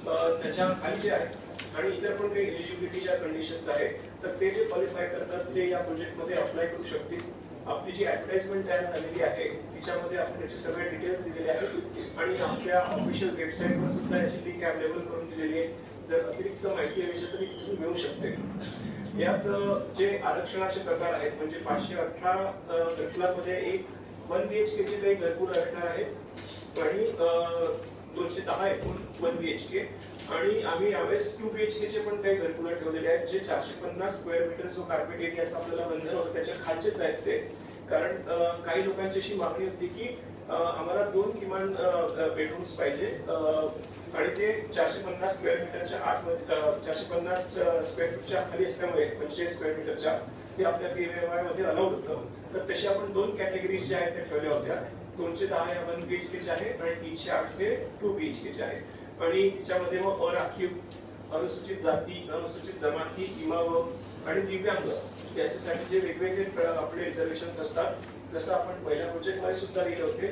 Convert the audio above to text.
त्याच्या खालीचे आहेत आणि इतर पण काही एलिजिबिलिटीच्या कंडिशन्स आहेत, तर ते जे क्वालिफाय करतात ते या प्रोजेक्टमध्ये अप्लाय करू शकतील. आपली जी ऍडव्हर्टाइजमेंट तयार झालेली आहे तिच्यामध्ये आपण त्याचे सगळे डिटेल्स दिलेले आहेत आणि आपल्या ऑफिशियल वेबसाईटवर सुद्धा याची लिंक अवेलेबल करून दिलेली आहे. जर अतिरिक्त माहिती हवी असेल तर ती मिळू शकते. यात जे आरक्षणाचे प्रकार आहेत म्हणजे 518 घटकामध्ये एक 1 BHK चे काही घरकुल असणार आहेत आणि 210 एकूण 1 BHK आणि आम्ही यावेळेस 2 BHK चे पण काही घरकुल ठेवलेले आहेत जे 450 स्क्वेअर मीटर जो कार्पेट एरियाचा आपल्याला बंधन होतं त्याच्या खालचेच आहेत ते. कारण काही लोकांची अशी मागणी होती की आम्हाला 2 किमान बेडरूम्स पाहिजे आणि ते 450 स्क्वेअर मीटरच्या आतमध्ये 450 स्क्वेअर फूटच्या खाली असल्यामुळे 45 स्क्वेअर मीटरच्या ते आपल्या PMAY मध्ये अलाउड होतं. तर तसे आपण 2 कॅटेगरीज ज्या आहेत त्या ठेवल्या होत्या. 210 या 1 BHK चे आहे आणि 308 हे 2 BHK चे आहे. आणि त्याच्यामध्ये मग अराखीव, अनुसूचित जाती, अनुसूचित जमाती, इमाम आणि दिव्यांग याच्यासाठी जे वेगवेगळे आपले रिझर्वेशन असतात जसं आपण पहिल्या प्रोजेक्टमध्ये सुद्धा लिहिले होते.